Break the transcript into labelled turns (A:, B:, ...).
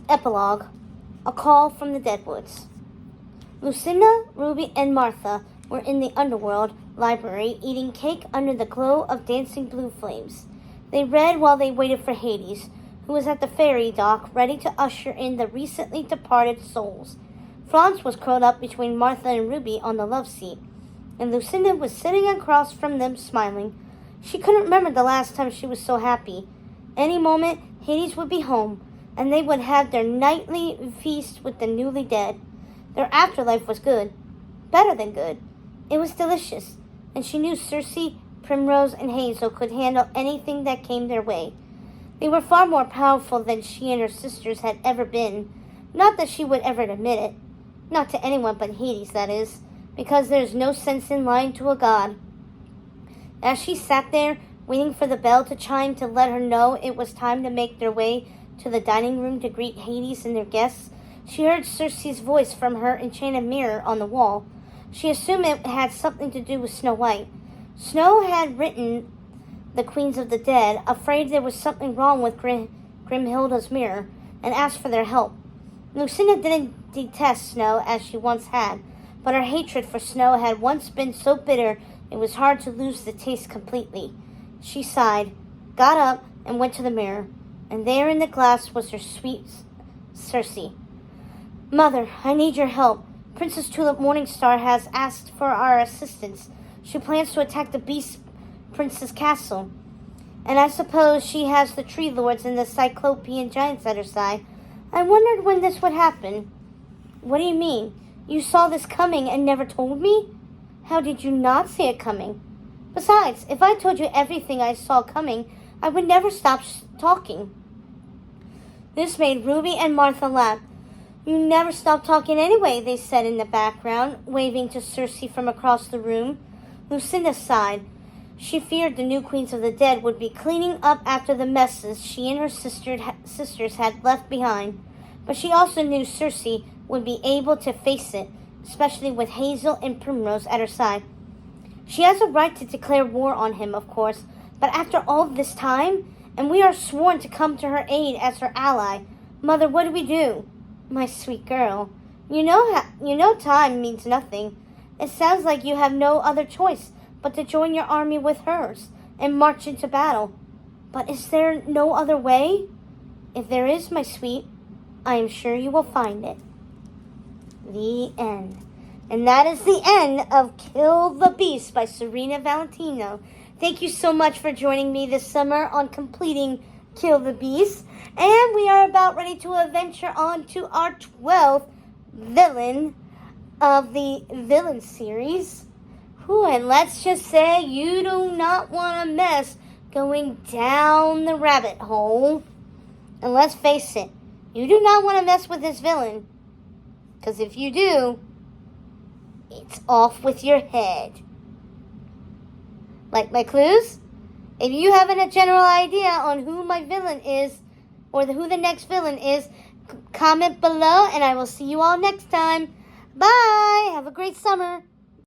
A: Epilogue, A Call from the Deadwoods. Lucinda, Ruby, and Martha were in the underworld library eating cake under the glow of dancing blue flames. They read while they waited for Hades, who was at the ferry dock ready to usher in the recently departed souls. Franz was curled up between Martha and Ruby on the love seat, and Lucinda was sitting across from them smiling. She couldn't remember the last time she was so happy. Any moment, Hades would be home, and they would have their nightly feast with the newly dead. Their afterlife was good. Better than good. It was delicious, and she knew Circe, Primrose, and Hazel could handle anything that came their way. They were far more powerful than she and her sisters had ever been. Not that she would ever admit it. Not to anyone but Hades, that is, because there's no sense in lying to a god. As she sat there, waiting for the bell to chime to let her know it was time to make their way to the dining room to greet Hades and their guests, she heard Circe's voice from her enchanted mirror on the wall. She assumed it had something to do with Snow White. Snow had written the Queens of the Dead, afraid there was something wrong with Grimhilda's mirror, and asked for their help. Lucinda didn't detest Snow as she once had, but her hatred for Snow had once been so bitter it was hard to lose the taste completely. She sighed, got up, and went to the mirror, and there in the glass was her sweet Circe. "Mother, I need your help. Princess Tulip Morningstar has asked for our assistance. She plans to attack the Beast Prince's castle, and I suppose she has the Tree Lords and the Cyclopean Giants at her side. I wondered when this would happen." "What do you mean? You saw this coming and never told me?" "How did you not see it coming? Besides, if I told you everything I saw coming, I would never stop talking." This made Ruby and Martha laugh. "You never stop talking anyway," they said in the background, waving to Circe from across the room. Lucinda sighed. She feared the new Queens of the Dead would be cleaning up after the messes she and her sisters had left behind. But she also knew Circe would be able to face it, especially with Hazel and Primrose at her side. She has a right to declare war on him, of course, but after all this time, and we are sworn to come to her aid as her ally. Mother, what do we do?" "My sweet girl, you know time means nothing. It sounds like you have no other choice but to join your army with hers and march into battle. But is there no other way?" "If there is, my sweet, I am sure you will find it." The end. And that is the end of Kill the Beast by Serena Valentino. Thank you so much for joining me this summer on completing Kill the Beast. And we are about ready to adventure on to our 12th villain of the villain series. And let's just say you do not want to mess going down the rabbit hole. And let's face it, you do not want to mess with this villain. Because if you do, it's off with your head. Like my clues? If you have a general idea on who my villain is, or who the next villain is, comment below, and I will see you all next time. Bye! Have a great summer.